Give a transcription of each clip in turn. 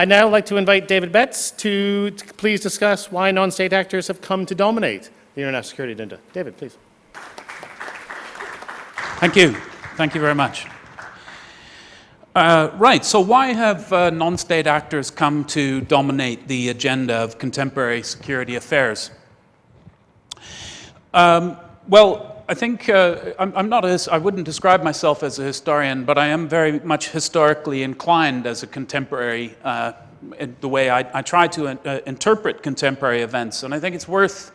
I'd now like to invite David Betz to please discuss why non-state actors have come to dominate the international security agenda. David, please. Thank you. Thank you very much. Right, so why have non-state actors come to dominate the agenda of contemporary security affairs? Well, I think I wouldn't describe myself as a historian, but I am very much historically inclined as a contemporary, in the way I try to interpret contemporary events. And I think it's worth,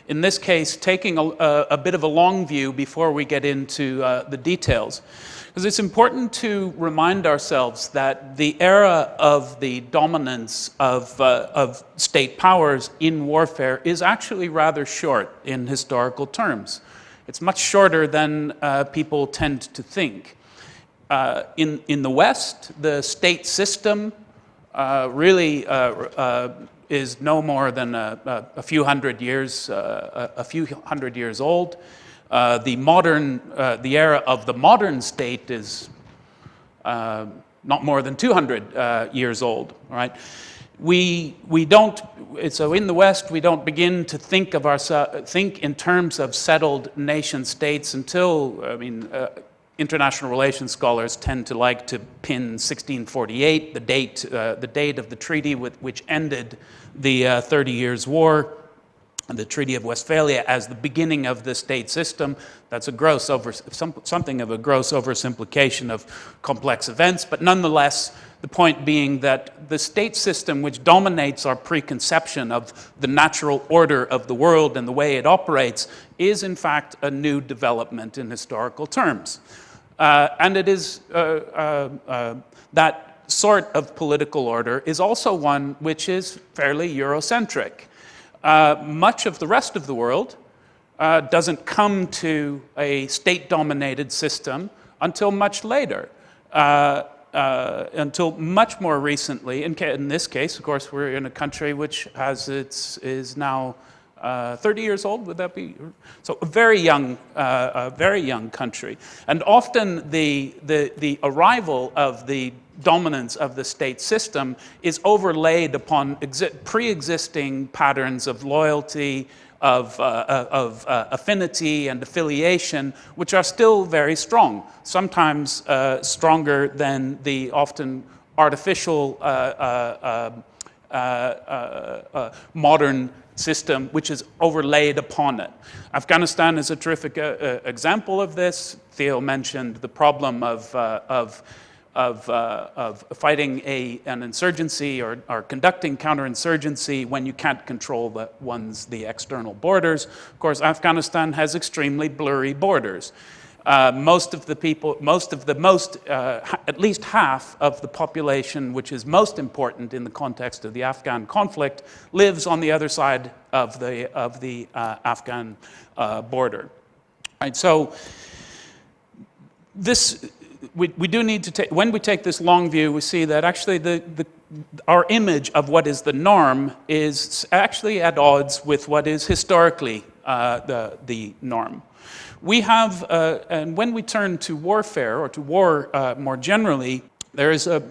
in this case, taking a bit of a long view before we get into the details. Because it's important to remind ourselves that the era of the dominance of state powers in warfare is actually rather short in historical terms. It's much shorter than people tend to think. In the West, the state system really is no more than a few hundred years old. The era of the modern state is not more than 200 years old. Right? So in the West, we don't begin to think in terms of settled nation states until, international relations scholars tend to like to pin 1648, the date of the treaty which ended the 30 Years' War, the Treaty of Westphalia, as the beginning of the state system. That's something of a gross oversimplification of complex events, but nonetheless, the point being that the state system, which dominates our preconception of the natural order of the world and the way it operates, is in fact a new development in historical terms. And it is that sort of political order is also one which is fairly Eurocentric. Much of the rest of the world doesn't come to a state-dominated system until much later, until much more recently. In this case, of course, we're in a country which is now 30 years old. Would that be so? A very young country, and often the arrival of the dominance of the state system is overlaid upon pre-existing patterns of loyalty, of affinity and affiliation, which are still very strong, sometimes stronger than the often artificial modern system which is overlaid upon it. Afghanistan is a terrific example of this. Theo mentioned the problem of fighting an insurgency or conducting counterinsurgency when you can't control the external borders. Of course, Afghanistan has extremely blurry borders. At least half of the population, which is most important in the context of the Afghan conflict, lives on the other side of the Afghan border. Right, so we do need to take, when we take this long view, we see that actually our image of what is the norm is actually at odds with what is historically the norm. We have, and when we turn to warfare, or to war more generally, there is a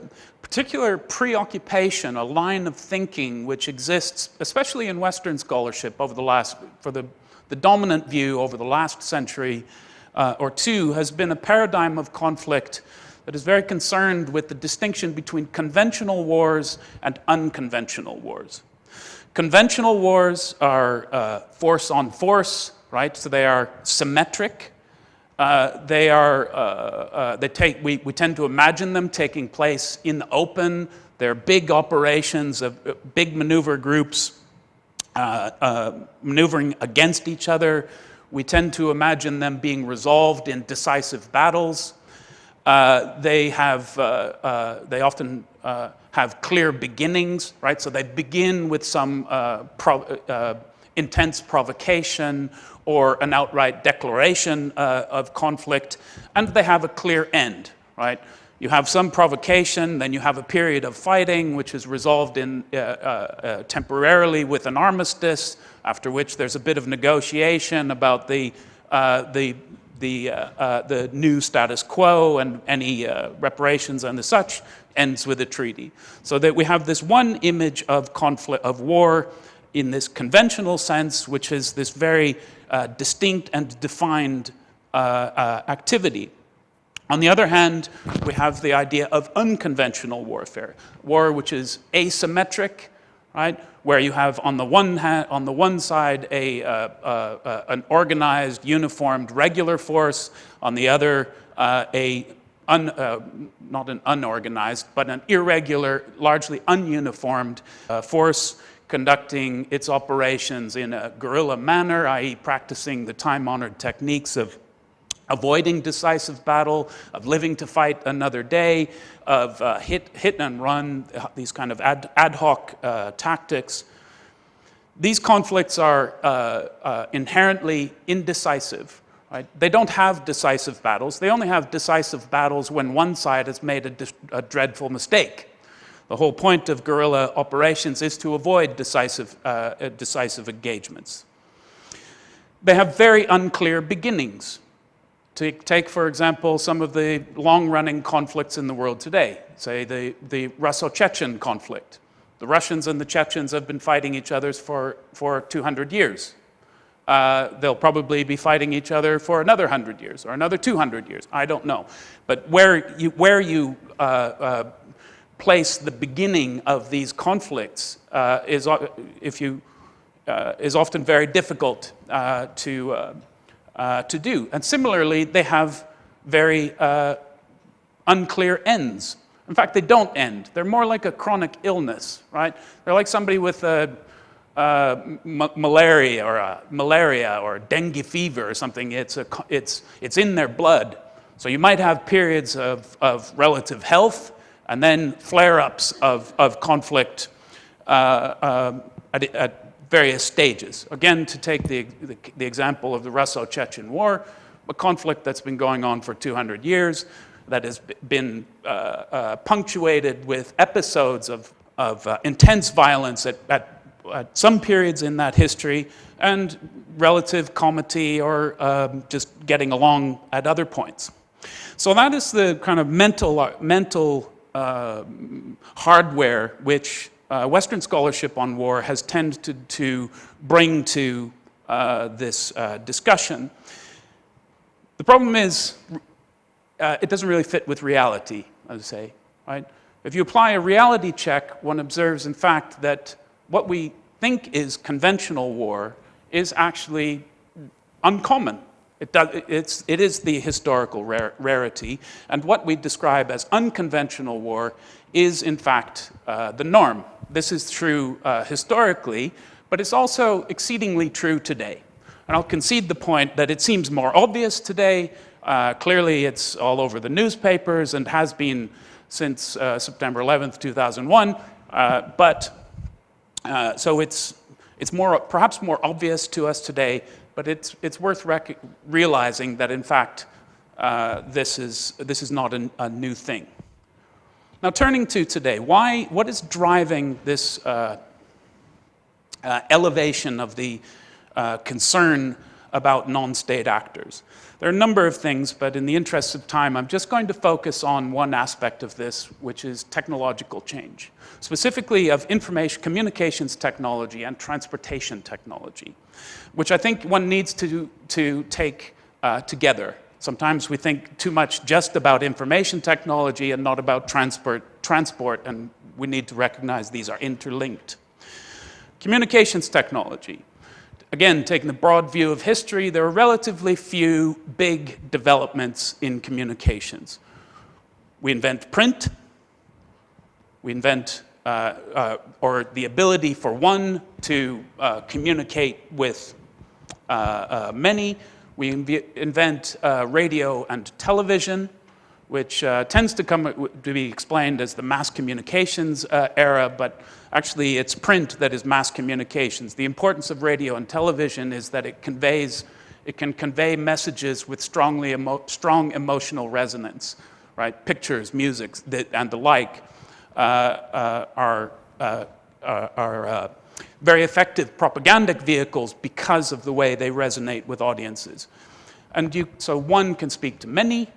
particular preoccupation, a line of thinking which exists, especially in Western scholarship for the dominant view over the last century or two, has been a paradigm of conflict that is very concerned with the distinction between conventional wars and unconventional wars. Conventional wars are force on force, right? So they are symmetric. We tend to imagine them taking place in the open. They're big operations of big maneuver groups maneuvering against each other. We tend to imagine them being resolved in decisive battles. They often have clear beginnings, right? So they begin with some intense provocation or an outright declaration of conflict, and they have a clear end, right? You have some provocation, then you have a period of fighting, which is resolved in temporarily with an armistice, after which there's a bit of negotiation about the the new status quo and any reparations and the such ends with a treaty. So that we have this one image of conflict, of war in this conventional sense, which is this very distinct and defined activity. On the other hand, we have the idea of unconventional warfare, war which is asymmetric, right? Where you have on the one side an organized, uniformed, regular force, on the other not an unorganized, but an irregular, largely ununiformed force conducting its operations in a guerrilla manner, i.e. practicing the time-honored techniques of avoiding decisive battle, of living to fight another day, of hit and run, these kind of ad hoc tactics. These conflicts are inherently indecisive. Right? They don't have decisive battles. They only have decisive battles when one side has made a dreadful mistake. The whole point of guerrilla operations is to avoid decisive engagements. They have very unclear beginnings. Take, for example, some of the long-running conflicts in the world today, say the Russo-Chechen conflict. The Russians and the Chechens have been fighting each other for 200 years. They'll probably be fighting each other for another 100 years or another 200 years. I don't know. But where you place the beginning of these conflicts is often very difficult to do. And similarly, they have very unclear ends. In fact, they don't end. They're more like a chronic illness, right? They're like somebody with malaria or dengue fever or something. It's in their blood. So you might have periods of relative health and then flare-ups of conflict at various stages. Again, to take the example of the Russo-Chechen War, a conflict that's been going on for 200 years, that has been punctuated with episodes of intense violence at some periods in that history, and relative comity or just getting along at other points. So that is the kind of mental hardware which Western scholarship on war has tended to bring to this discussion. The problem is it doesn't really fit with reality, I would say, right? If you apply a reality check, one observes, in fact, that what we think is conventional war is actually uncommon. It is the historical rarity, and what we describe as unconventional war is, in fact, the norm. This is true historically, but it's also exceedingly true today. And I'll concede the point that it seems more obvious today. Clearly, it's all over the newspapers and has been since September 11th, 2001. So it's perhaps more obvious to us today, but it's worth realizing that, in fact, this is not a new thing. Now, turning to today, what is driving this elevation of the concern about non-state actors? There are a number of things, but in the interest of time, I'm just going to focus on one aspect of this, which is technological change, specifically of information communications technology and transportation technology, which I think one needs to take together. Sometimes we think too much just about information technology and not about transport, and we need to recognize these are interlinked. Communications technology. Again, taking the broad view of history, there are relatively few big developments in communications. We invent print, we invent, or the ability for one to communicate with many. We invent radio and television, which tends to be explained as the mass communications era, but actually it's print that is mass communications. The importance of radio and television is that it can convey messages with strong emotional resonance, right? Pictures, music, and the like are very effective propagandic vehicles because of the way they resonate with audiences. So one can speak to many.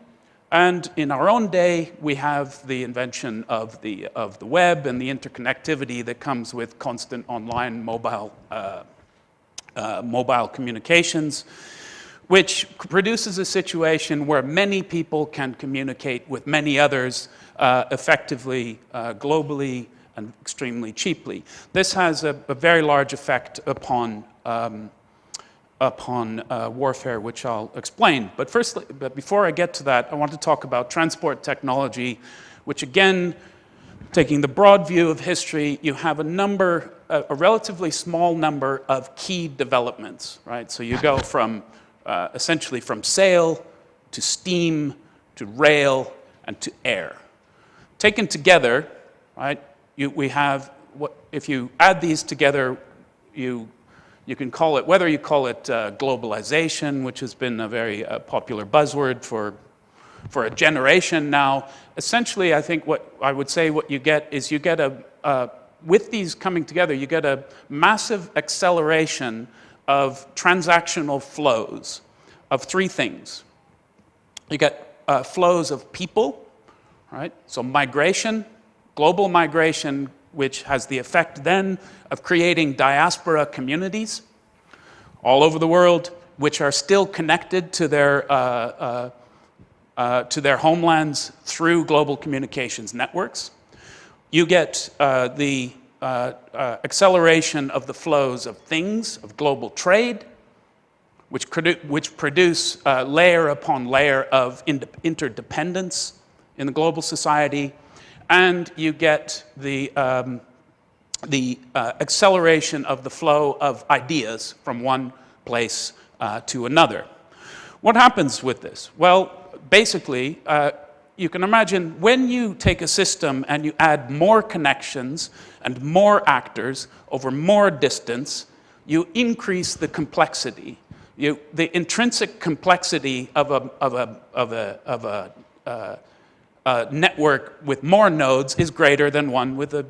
And in our own day, we have the invention of the web and the interconnectivity that comes with constant online mobile communications, which produces a situation where many people can communicate with many others effectively, globally, and extremely cheaply. This has a very large effect upon warfare, which I'll explain. But before I get to that, I want to talk about transport technology, which again, taking the broad view of history, you have a relatively small number of key developments, right? So you go from essentially from sail to steam to rail and to air. Taken together, right? We have if you add these together, you can call it, whether you call it globalization, which has been a very popular buzzword for a generation now. Essentially, I think what you get is with these coming together, you get a massive acceleration of transactional flows of three things. You get flows of people, right? So migration, global migration, which has the effect then of creating diaspora communities all over the world, which are still connected to their homelands through global communications networks. You get the acceleration of the flows of things, of global trade, which produce layer upon layer of interdependence in the global society. And you get the acceleration of the flow of ideas from one place to another. What happens with this? Well, basically, you can imagine when you take a system and you add more connections and more actors over more distance, you increase the complexity. The intrinsic complexity of a network with more nodes is greater than one with a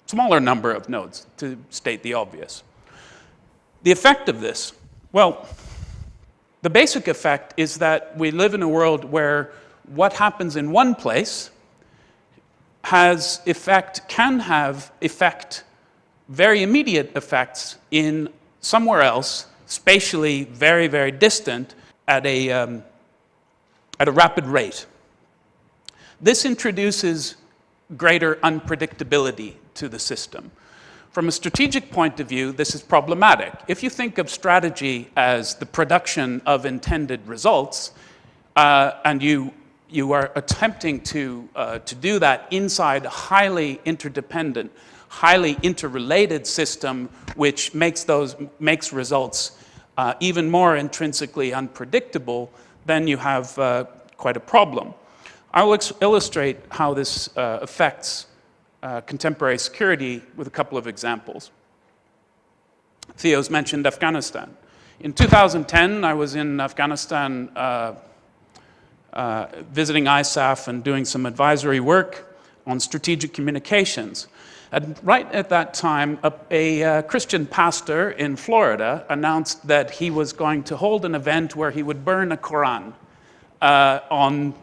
smaller number of nodes, to state the obvious. The effect of this, well, the basic effect is that we live in a world where what happens in one place can have very immediate effects in somewhere else, spatially very, very distant at a rapid rate. This introduces greater unpredictability to the system. From a strategic point of view, this is problematic. If you think of strategy as the production of intended results, and you are attempting to do that inside a highly interdependent, highly interrelated system, which makes results even more intrinsically unpredictable, then you have quite a problem. I will illustrate how this affects contemporary security with a couple of examples. Theo's mentioned Afghanistan. In 2010, I was in Afghanistan visiting ISAF and doing some advisory work on strategic communications. And right at that time, a Christian pastor in Florida announced that he was going to hold an event where he would burn a Quran on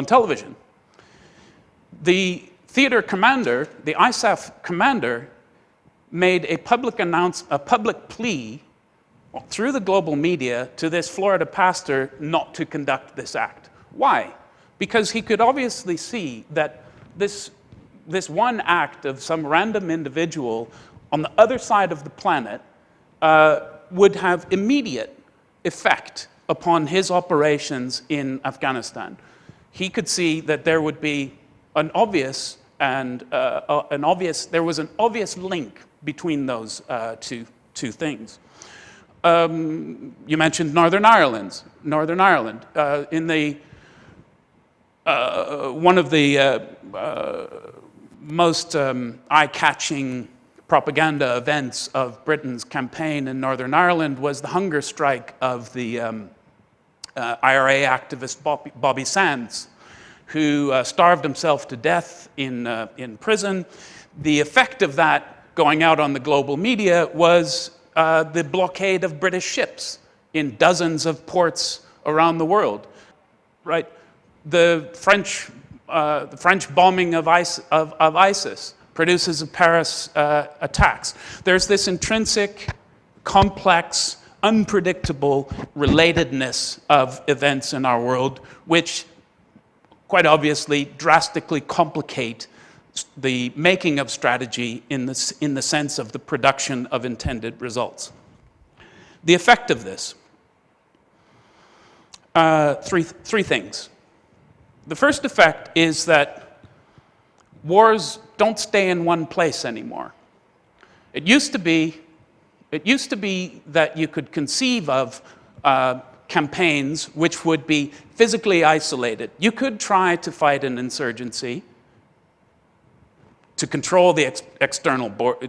television. The theater commander, the ISAF commander, made a public plea through the global media to this Florida pastor not to conduct this act. Why? Because he could obviously see that this one act of some random individual on the other side of the planet would have immediate effect upon his operations in Afghanistan. He could see that there would be there was an obvious link between those two things. You mentioned Northern Ireland. In the one of the most eye-catching propaganda events of Britain's campaign in Northern Ireland was the hunger strike of the IRA activist Bobby Sands, who starved himself to death in prison. The effect of that going out on the global media was the blockade of British ships in dozens of ports around the world, right? The French bombing of ISIS produces a Paris attacks. There's this intrinsic, complex, unpredictable relatedness of events in our world, which quite obviously drastically complicate the making of strategy in the sense of the production of intended results. The effect of this, three things. The first effect is that wars don't stay in one place anymore. It used to be that you could conceive of campaigns which would be physically isolated. You could try to fight an insurgency to control the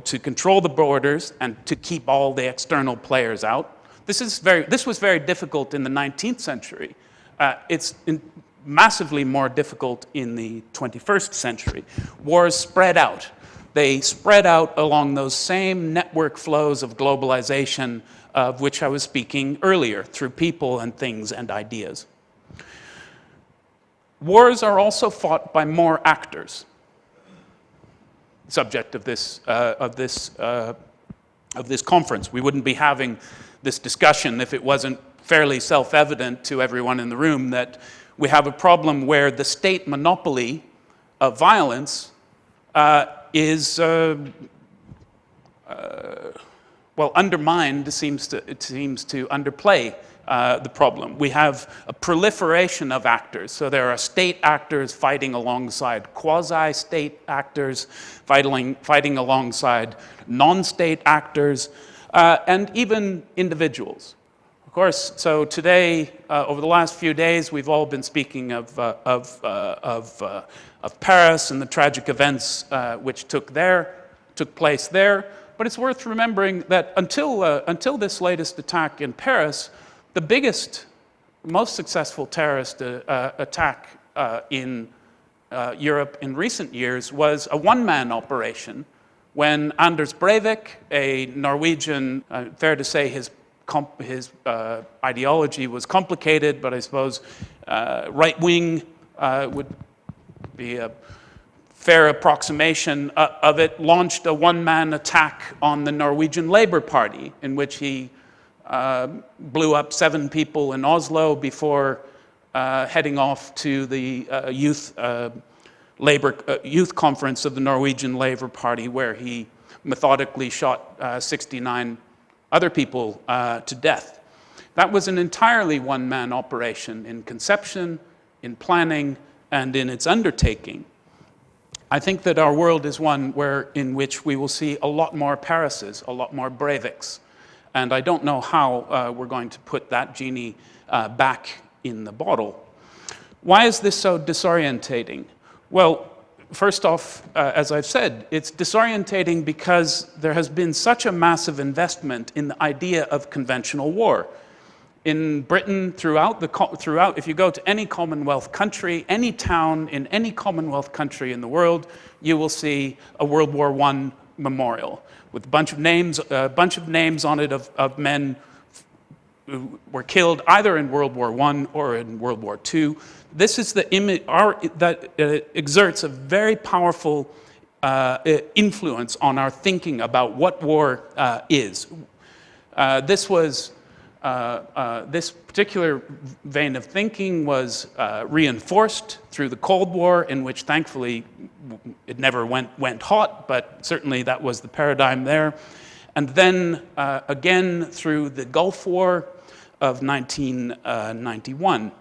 to control the borders and to keep all the external players out. This was very difficult in the 19th century. It's massively more difficult in the 21st century. Wars spread out. They spread out along those same network flows of globalization of which I was speaking earlier, through people and things and ideas. Wars are also fought by more actors. Subject of this conference. We wouldn't be having this discussion if it wasn't fairly self-evident to everyone in the room that we have a problem where the state monopoly of violence is undermined. It seems to underplay the problem. We have a proliferation of actors. So there are state actors fighting alongside quasi-state actors, fighting alongside non-state actors, and even individuals. Of course, so today, over the last few days, we've all been speaking of Paris and the tragic events which took place there. But it's worth remembering that until this latest attack in Paris, the biggest, most successful terrorist attack in Europe in recent years was a one-man operation when Anders Breivik, a Norwegian, fair to say his ideology was complicated, but I suppose right-wing would be a fair approximation of it, launched a one-man attack on the Norwegian Labour Party, in which he blew up 7 people in Oslo before heading off to the youth conference of the Norwegian Labour Party, where he methodically shot 69 other people to death. That was an entirely one-man operation in conception, in planning, and in its undertaking. I think that our world is one in which we will see a lot more Parises, a lot more Breiviks. And I don't know how we're going to put that genie back in the bottle. Why is this so disorientating? Well, first off, as I've said, it's disorientating because there has been such a massive investment in the idea of conventional war. In Britain, throughout, if you go to any Commonwealth country, any town in any Commonwealth country in the world, you will see a World War I memorial with a bunch of names on it of men who were killed either in World War I or in World War II. This is the image that exerts a very powerful influence on our thinking about what war is. This particular vein of thinking was reinforced through the Cold War, in which thankfully it never went hot, but certainly that was the paradigm there. And then again through the Gulf War of 1991.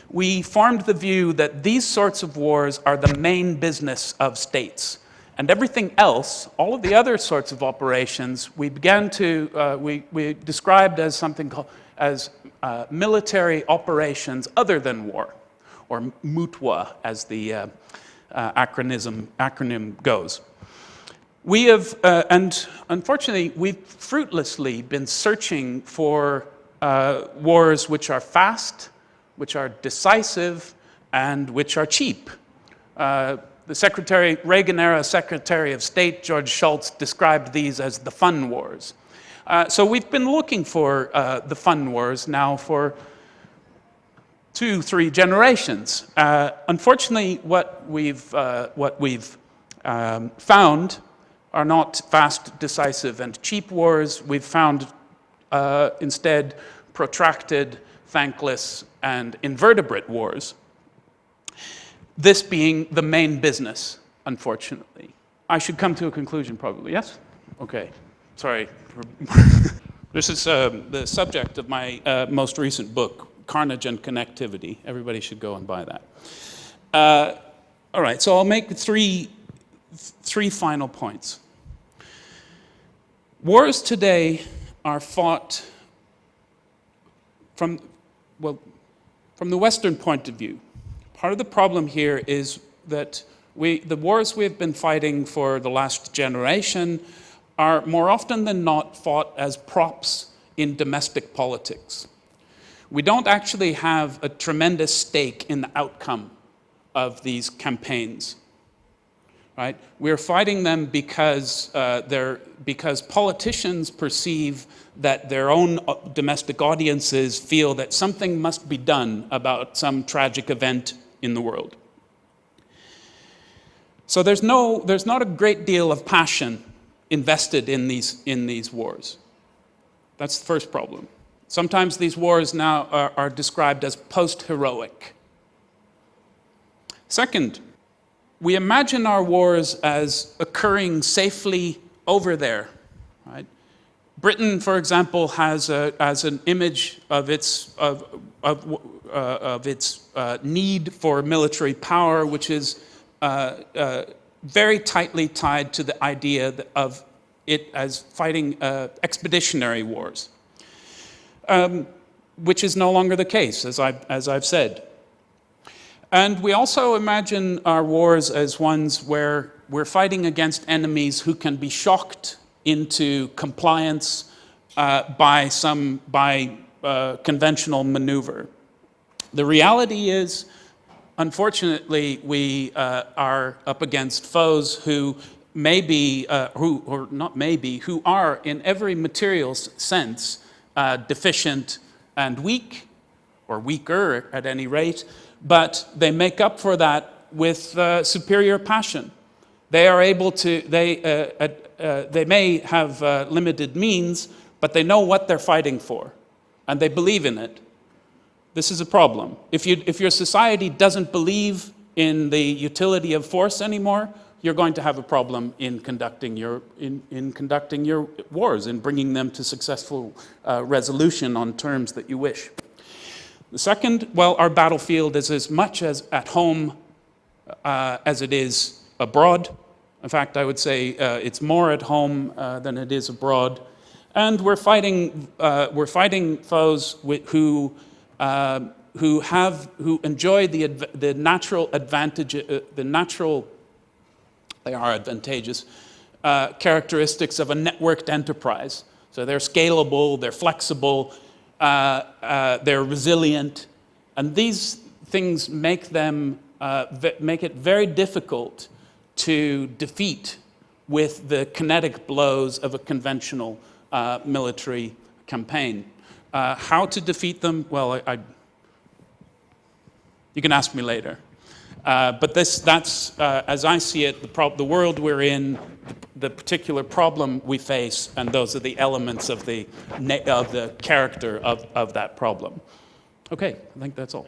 We formed the view that these sorts of wars are the main business of states. And everything else, all of the other sorts of operations, we began to, we described as something called, as military operations other than war, or MUTWA, as the acronym goes. We have, and unfortunately, we've fruitlessly been searching for wars which are fast, which are decisive, and which are cheap. The Reagan-era Secretary of State, George Shultz, described these as the fun wars. So we've been looking for the fun wars now for 2-3 generations. Unfortunately, what we've found are not fast, decisive, and cheap wars. We've found instead protracted, thankless, and invertebrate wars. This being the main business, unfortunately. I should come to a conclusion, probably. Yes? Okay. Sorry. This is the subject of my most recent book, Carnage and Connectivity. Everybody should go and buy that. All right, so I'll make three final points. Wars today are fought from the Western point of view. Part of the problem here is that the wars we've been fighting for the last generation are more often than not fought as props in domestic politics. We don't actually have a tremendous stake in the outcome of these campaigns, right? We're fighting them because politicians perceive that their own domestic audiences feel that something must be done about some tragic event in the world. So there's not a great deal of passion invested in these wars. That's the first problem. Sometimes these wars now are described as post-heroic. Second, we imagine our wars as occurring safely over there, right? Britain, for example, has an image of its need for military power, which is very tightly tied to the idea of it as fighting expeditionary wars, which is no longer the case, as I've said. And we also imagine our wars as ones where we're fighting against enemies who can be shocked into compliance by conventional maneuver. The reality is, unfortunately, we are up against foes who who are in every material sense deficient and weak, or weaker at any rate, but they make up for that with superior passion. They are able to, they may have limited means, but they know what they're fighting for, and they believe in it. This is a problem. If your society doesn't believe in the utility of force anymore, you're going to have a problem in conducting your wars, in bringing them to successful resolution on terms that you wish. The second, well, our battlefield is as much as at home as it is abroad. In fact, I would say it's more at home than it is abroad. And we're fighting foes who enjoy the natural advantage, they are advantageous characteristics of a networked enterprise. So they're scalable, they're flexible, they're resilient, and these things make it very difficult to defeat with the kinetic blows of a conventional military campaign. How to defeat them? Well, you can ask me later. But that's as I see it, the world we're in, the particular problem we face, and those are the elements of the character of that problem. Okay, I think that's all.